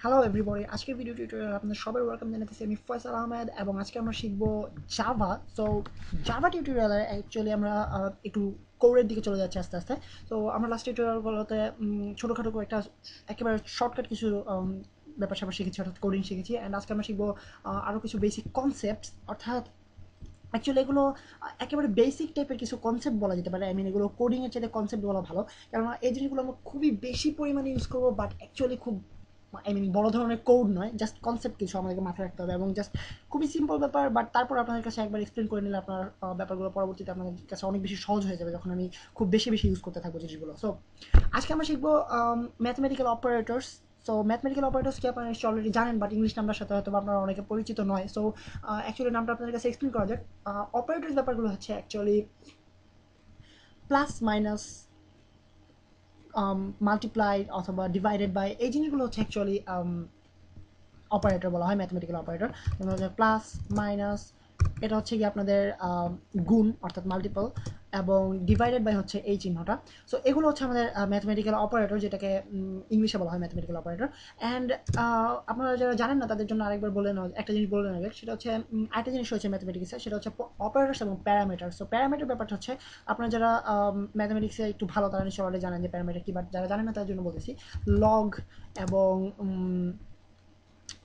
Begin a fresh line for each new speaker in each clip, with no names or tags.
Hello everybody, আজকের video tutorial আপনাদের সবাই ওয়েলকাম জানাতেছি। আমি ফয়সাল আহমেদ এবং আজকে আমরা শিখবো জাভা। সো জাভা টিউটোরিয়ালে অ্যাকচুয়ালি আমরা একটু কোডের দিকে চলে যাচ্ছি আস্তে আস্তে। তো আমরা লাস্ট টিউটোরিয়ালগুলোতে ছোটোখাটো একটা একেবারে শর্টকাট কিছু ব্যাপার স্যাপার শিখেছি, অর্থাৎ কোডিং শিখেছি। অ্যান্ড আজকে আমরা শিখবো আরও কিছু বেসিক কনসেপ্টস, অর্থাৎ অ্যাকচুয়ালি এগুলো একেবারে বেসিক টাইপের কিছু কনসেপ্ট বলা যেতে পারে। এগুলো কোডিংয়ের চাইতে কনসেপ্ট বলা ভালো, কেননা এই জিনিসগুলো আমরা খুবই বেশি পরিমাণে ইউজ করবো, বাট অ্যাকচুয়ালি খুব বড় ধরনের কোড নয়, জাস্ট কনসেপ্ট কিছু আমাদেরকে মাথায় রাখতে হবে এবং জাস্ট খুবই সিম্পল ব্যাপার। বাট তারপর আপনাদের কাছে একবার এক্সপ্লেন করে নিলে আপনার ব্যাপারগুলো পরবর্তীতে আপনাদের কাছে অনেক বেশি সহজ হয়ে যাবে যখন আমি খুব বেশি বেশি ইউজ করতে থাকবো জিনিসগুলো। সো আজকে আমরা শিখবো mathematical operators. So mathematical operators কি আপনারা নিশ্চয়ই অলরেডি জানেন, বাট ইংলিশ নামটার সাথে হয়তো আপনারা অনেকে পরিচিত নয়। সো অ্যাকচুয়ালি নামটা আপনাদের কাছে এক্সপ্লেন করা যাক। অপারেটর্স ব্যাপারগুলো হচ্ছে অ্যাকচুয়ালি প্লাস মাইনাস, মাল্টিপ্লাইড অথবা ডিভাইডেড বাই, এই জিনিসগুলো হচ্ছে অ্যাকচুয়ালি অপারেটর বলা হয়, ম্যাথমেটিক্যাল অপারেটর। যেমন হচ্ছে প্লাস মাইনাস, এটা হচ্ছে কি আপনাদের গুণ অর্থাৎ মাল্টিপল, এবং ডিভাইডেড বাই হচ্ছে এই চিহ্নটা। সো এগুলো হচ্ছে আমাদের ম্যাথমেটিক্যাল অপারেটর, যেটাকে ইংলিশে বলা হয় ম্যাথমেটিক্যাল অপারেটর। অ্যান্ড আপনারা যারা জানেন না তাদের জন্য আরেকবার বলে নেওয়া, একটা জিনিস বলে নেওয়া যাক। সেটা হচ্ছে আরেকটা জিনিস হচ্ছে ম্যাথমেটিক্সে, সেটা হচ্ছে অপারেটর্স এবং প্যারামিটার। সো প্যারামিটার ব্যাপারটা হচ্ছে আপনারা যারা ম্যাথমেটিক্সে একটু ভালো তারা নিশ্চয়ই অলরেডি জানেন যে প্যারামিটার কি, বাট যারা জানেন না তাদের জন্য বলতেছি লগ এবং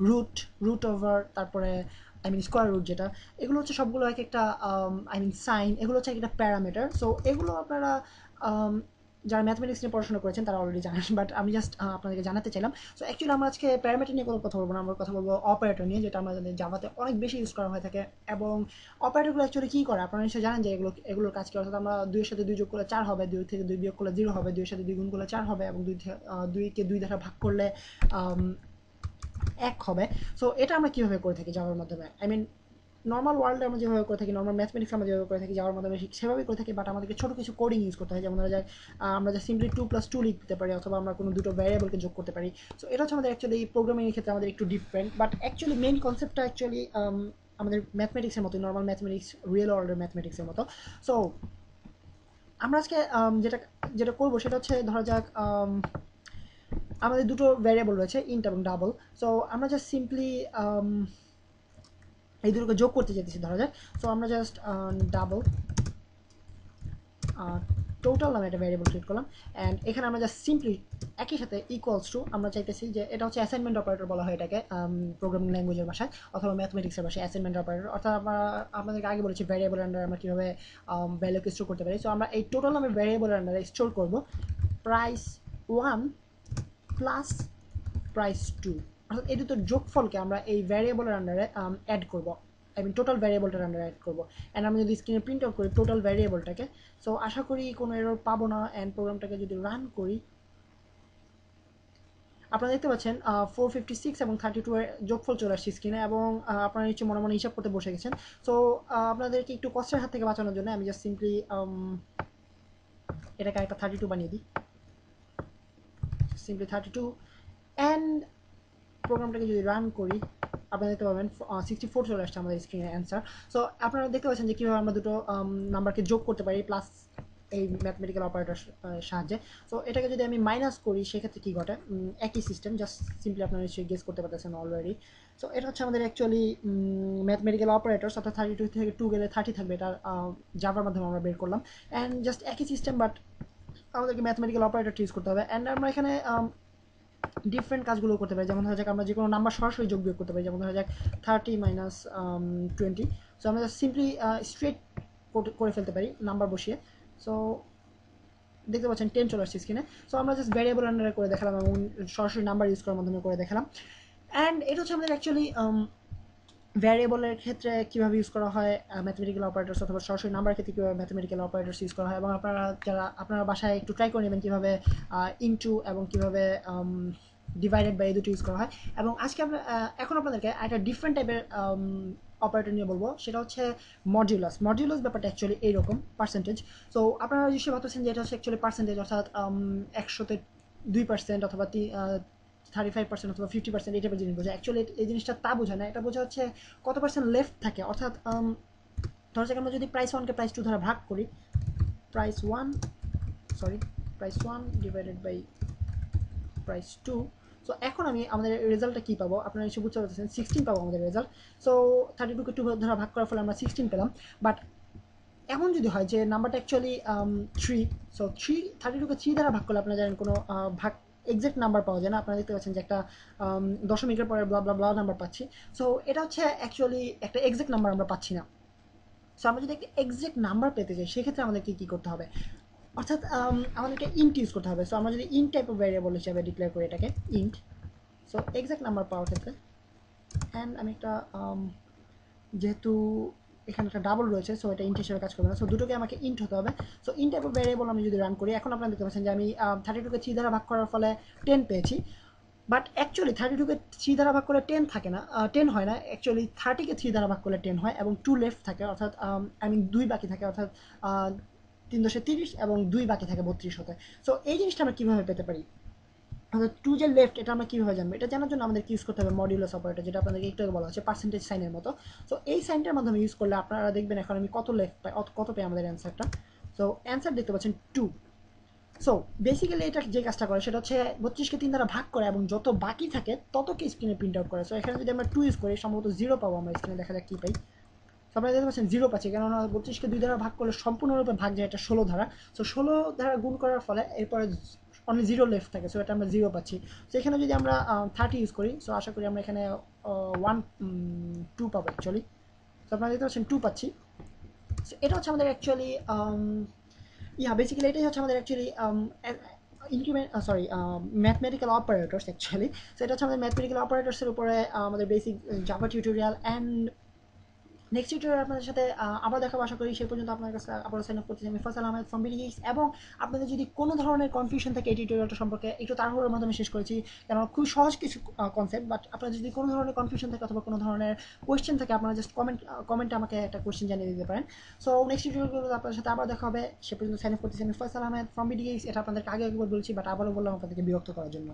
রুট, রুট ওভার, তারপরে স্কোয়ার রুট, যেটা এগুলো হচ্ছে সবগুলো এক একটা সাইন, এগুলো হচ্ছে একটা প্যারামিটার। সো এগুলো আপনারা um, যারা ম্যাথমেটিক্স নিয়ে পড়াশোনা করেছেন তারা অলরেডি জানেন, বাট আমি জাস্ট আপনাদেরকে জানাতে চাইলাম। সো অ্যাকচুয়ালি আমরা আজকে প্যারামিটার নিয়ে কোনো কথা বলবো না, আমরা কথা বলবো অপারেটর নিয়ে, যেটা আমাদের জাভাতে অনেক বেশি ইউজ করা হয়ে থাকে। এবং অপারেটরগুলো অ্যাকচুয়ালি কী করে আপনারা নিশ্চয়ই জানেন যে এগুলোর কাজ কি, অর্থাৎ আমরা দুইয়ের সাথে দুই যোগ করলে 4 হবে, দুই থেকে দুই বিয়োগ করলে 0 হবে, দুইয়ের সাথে দুই গুণ করলে 4 হবে, এবং দুইকে দুই দ্বারা ভাগ করলে এক হবে। সো এটা আমরা কীভাবে করে থাকি যাওয়ার মাধ্যমে, নর্মাল ওয়ার্ল্ডে আমরা যেভাবে করে থাকি, নর্মাল ম্যাথমেটিক্স আমরা যেভাবে করে থাকি যাওয়ার মাধ্যমে সেভাবেই করে থাকি। বাট আমাদেরকে ছোটো কিছু কোডিং ইউজ করতে হয়, যেমন ধরা যায় আমরা যা সিম্পলি 2+2 লিখতে পারি, অথবা আমরা কোনো দুটো ভ্যারিয়েবলকে যোগ করতে পারি। সো এটা হচ্ছে আমাদের অ্যাকচুয়ালি প্রোগ্রামিংয়ের ক্ষেত্রে আমাদের একটু ডিফারেন্ট, বাট অ্যাকচুয়ালি মেইন কনসেপ্টটা অ্যাকচুয়ালি আমাদের ম্যাথমেটিক্সের মতো, নর্মাল ম্যাথমেটিক্স, রিয়েল ওয়ার্ল্ডের ম্যাথমেটিক্সের মতো। সো আমরা আজকে যেটা যেটা করবো সেটা হচ্ছে ধরা যাক আমাদের দুটো ভ্যারিয়েবল রয়েছে, ইন্ট এবং ডাবল। সো আমরা জাস্ট সিম্পলি এই দুটোকে যোগ করতে চাইতেছি ধরা যাক। সো আমরা জাস্ট ডাবল টোটাল নামে একটা ভ্যারিয়েবল ক্রিয়েট করলাম। অ্যান্ড এখানে আমরা জাস্ট সিম্পলি একই সাথে ইকুয়ালস টু আমরা চাইতেছি যে এটা হচ্ছে অ্যাসাইনমেন্ট অপারেটর বলা হয় এটাকে প্রোগ্রামিং ল্যাঙ্গুয়েজের ভাষায় অথবা ম্যাথমেটিক্সের ভাষায় অ্যাসাইনমেন্ট অপারেটর। অর্থাৎ আমরা আপনাদেরকে আগে বলেছি ভ্যারিয়েবল আন্ডারে আমরা কীভাবে ভ্যালুকে স্টোর করতে পারি। সো আমরা এই টোটাল নামে ভ্যারিয়েবল আন্ডারে স্টোর করবো প্রাইস 1 প্লাস প্রাইস 2, অর্থাৎ এই দুটো যোগফলকে আমরা এই ভ্যারিয়েবলের আন্ডারে অ্যাড করবো, টোটাল ভ্যারিয়েবলটার আন্ডারে অ্যাড করবো। অ্যান্ড আমি যদি স্ক্রিনে প্রিন্ট আউট করি টোটাল ভ্যারিয়েবলটাকে, সো আশা করি কোনো এরর পাবো না। অ্যান্ড প্রোগ্রামটাকে যদি রান করি আপনারা দেখতে পাচ্ছেন 456 এবং 32 এর যোগফল চলে আসছে স্ক্রিনে, এবং আপনারা নিশ্চয়ই মনে মনে হিসাব করতে বসে গেছেন। সো আপনাদেরকে একটু কষ্টের হাত থেকে বাঁচানোর জন্য আমি জাস্ট সিম্পলি এটাকে একটা 32 বানিয়ে দিই, সিম্পলি 32। অ্যান্ড প্রোগ্রামটাকে যদি রান করি আপনারা দেখতে পাবেন 64 চলে আসছে আমাদের স্ক্রিনের অ্যান্সার। সো আপনারা দেখতে পাচ্ছেন যে কীভাবে আমরা দুটো নাম্বারকে যোগ করতে পারি প্লাস এই ম্যাথমেটিক্যাল অপারেটর সাহায্যে। সো এটাকে যদি আমি মাইনাস করি সেক্ষেত্রে কী ঘটে, একই সিস্টেম, জাস্ট সিম্পলি আপনারা নিশ্চয়ই গেস করতে পারতেছেন অলরেডি। সো এটা হচ্ছে আমাদের অ্যাকচুয়ালি ম্যাথমেটিক্যাল অপারেটর্স, অর্থাৎ 32 থেকে 2 গেলে 30 থাকবে, এটা জাভার মাধ্যমে আমরা বের করলাম। অ্যান্ড জাস্ট একই সিস্টেম, বাট আমাদেরকে ম্যাথমেটিক্যাল অপারেটর ইউজ করতে হবে। অ্যান্ড আমরা এখানে ডিফারেন্ট কাজগুলো করতে পারি, যেমন ধরা যাক আমরা যে কোনো নাম্বার সরাসরি যোগ বিয়োগ করতে পারি, যেমন ধরা যাক 30 মাইনাস 20। সো আমরা সিম্পলি স্ট্রেট করে ফেলতে পারি নাম্বার বসিয়ে। সো দেখতে পাচ্ছেন 10 চলে আসছে স্ক্রিনে। সো আমরা জাস্ট ভ্যারিয়েবল আন্ডারে করে দেখালাম এবং সরাসরি নাম্বার ইউজ করার মাধ্যমে করে দেখালাম। অ্যান্ড এটা হচ্ছে আমাদের অ্যাকচুয়ালি ভ্যারিয়েবলের ক্ষেত্রে কীভাবে ইউজ করা হয় ম্যাথমেটিক্যাল অপারেটর্স, অথবা সরাসরি নাম্বার ক্ষেত্রে কীভাবে ম্যাথমেটিক্যাল অপারেটর্স ইউজ করা হয়, এবং আপনারা বাসায় একটু ট্রাই করে নেবেন কীভাবে ইনটু এবং কীভাবে ডিভাইডেড বাই এই দুটো ইউজ করা হয়। এবং আজকে আমরা এখন আপনাদেরকে একটা ডিফারেন্ট টাইপের অপারেটর নিয়ে বলবো, সেটা হচ্ছে মডিউলাস। মডিউলাস ব্যাপারটা অ্যাকচুয়ালি এইরকম পার্সেন্টেজ। সো আপনারা নিশ্চয়ই ভাবতেছেন যে এটা হচ্ছে অ্যাকচুয়ালি পার্সেন্টেজ, অর্থাৎ 100-তে 2% অথবা 35% অথবা 50% এই টাইপের জিনিস বোঝায়। অ্যাকচুয়ালি এই জিনিসটা তা বোঝায় না, এটা বোঝা হচ্ছে কত পার্সেন্ট লেফট থাকে। অর্থাৎ ধরা যাক আমরা যদি প্রাইস 1কে প্রাইস 2 দ্বারা ভাগ করি, price 1 divided by price 2। So এখন আমি আমাদের রেজাল্টটা কী পাবো, আপনারা এসে বুঝতে পারতেছেন 16 পাবো আমাদের রেজাল্ট। সো 32কে 2 দ্বারা ভাগ করার ফলে আমরা 16 পেলাম। বাট এমন যদি হয় যে নাম্বারটা অ্যাকচুয়ালি 3, সো 32কে 3 দ্বারা ভাগ করলে আপনারা জানেন কোনো ভাগ এক্সাক্ট নাম্বার পাওয়া যায় না। আপনারা দেখতে পাচ্ছেন যে একটা দশমিকের পরে ব্লা ব্লা ব্লা নাম্বার পাচ্ছি। সো এটা হচ্ছে অ্যাকচুয়ালি একটা এক্সাক্ট নাম্বার আমরা পাচ্ছি না। সো আমরা যদি একটা এক্সাক্ট নাম্বার পেতে চাই সেক্ষেত্রে আমাদেরকে কী করতে হবে, অর্থাৎ আমাদেরকে ইন্ট ইউজ করতে হবে। সো আমরা যদি ইন্ট টাইপ অফ ভ্যারিয়েবল হিসাবে ডিক্লেয়ার করি এটাকে ইন্ট, সো এক্সাক্ট নাম্বার পাওয়ার ক্ষেত্রে অ্যান্ড আমি একটা যেহেতু এখানে একটা ডাবল রয়েছে সো এটা ইন্ট হিসেবে কাজ করবে না, সো দুটোকে আমাকে ইন্ট হতে হবে। So int type of variable আমি যদি রান করি, এখন আপনারা দেখতে পাচ্ছেন যে আমি 32কে 3 দ্বারা ভাগ করার ফলে 10 পেয়েছি। বাট অ্যাকচুয়ালি 32কে 3 দ্বারা ভাগ করলে 10 থাকে না, 10 হয় না। অ্যাকচুয়ালি 30কে 3 দ্বারা ভাগ করলে 10 হয় এবং 2 লেফট থাকে, অর্থাৎ আই মিন 2 বাকি থাকে, অর্থাৎ 3×30 এবং 2 বাকি থাকে 32 হতে। সো এই জিনিসটা আমরা কীভাবে পেতে পারি, অর্থাৎ 2 যে লেফট এটা আমরা কীভাবে জানবো, এটা জানার জন্য আমাদের ইউজ করতে হবে মডিউলাস অপারেটর, যেটা আপনাদেরকে একটু আগে বলা হচ্ছে পার্সেন্টেজ সাইনের মতো। সো এই সাইনটার মাধ্যমে ইউজ করলে আপনারা দেখবেন এখন আমি কত লেফট পাই, কত পাই আমাদের অ্যান্সারটা। সো অ্যান্সার দেখতে পাচ্ছেন 2। সো বেসিক্যালি এটা যে কাজটা করে সেটা হচ্ছে 32কে 3 দ্বারা ভাগ করে এবং যত বাকি থাকে ততকে স্ক্রিনে প্রিন্ট আউট করে। সো এখানে যদি আমরা 2 ইউজ করি সম্ভবত 0 পাবো আমরা স্ক্রিনে, দেখা যাক কী পাই। সো আপনারা দেখতে পাচ্ছেন 0 পাচ্ছি, কেননা 32কে 2 দ্বারা ভাগ করলে সম্পূর্ণরূপে ভাগ যায় এটা 16 ধারা। সো 16 দ্বারা গুণ করার ফলে এরপরে অনলি 0 লেফট থাকে, সো এটা আমরা 0 পাচ্ছি। সো এখানে যদি আমরা 30 ইউজ করি, সো আশা করি আমরা এখানে 2 পাবো অ্যাকচুয়ালি। সো আপনারা দেখতে পাচ্ছেন 2 পাচ্ছি। সো এটা হচ্ছে আমাদের অ্যাকচুয়ালি বেসিক্যালি এটাই হচ্ছে আমাদের actually increment sorry mathematical operators actually. So এটা হচ্ছে আমাদের ম্যাথমেটিক্যাল অপারেটর্সের উপরে আমাদের basic Java tutorial. And next tutorial আপনাদের সাথে আবার দেখাবো আশা করি। সেই পর্যন্ত আপনার কাছে আবার সাইন আপ করতেছি আমি ফয়সাল আহমেদ ফ্রম বিডিএস। এবং আপনাদের যদি কোনো ধরনের কনফিউশন থাকে এই টিউটোরিয়ালটা সম্পর্কে, একটু তাড়াহুড়োর মাধ্যমে শেষ করেছি কারণ খুব সহজ কিছু কনসেপ্ট, বাট আপনার যদি কোনো ধরনের কনফিউশন থাকে অথবা কোনো ধরনের কোয়েশ্চেন থাকে আপনারা জাস্ট কমেন্টে আমাকে একটা কোয়েশ্চেন জানিয়ে দিতে পারেন। সো নেক্সট টিউটোরিয়ালগুলো আপনাদের সাথে আবার দেখা হবে। সে পর্যন্ত সাইন আপ করতেছি আমি ফয়সাল আহমেদ ফ্রম বিডিএস। এটা আপনাদেরকে আগে একবার বলছি, বাট আবারও বললাম আপনাদেরকে বিরক্ত করার জন্য।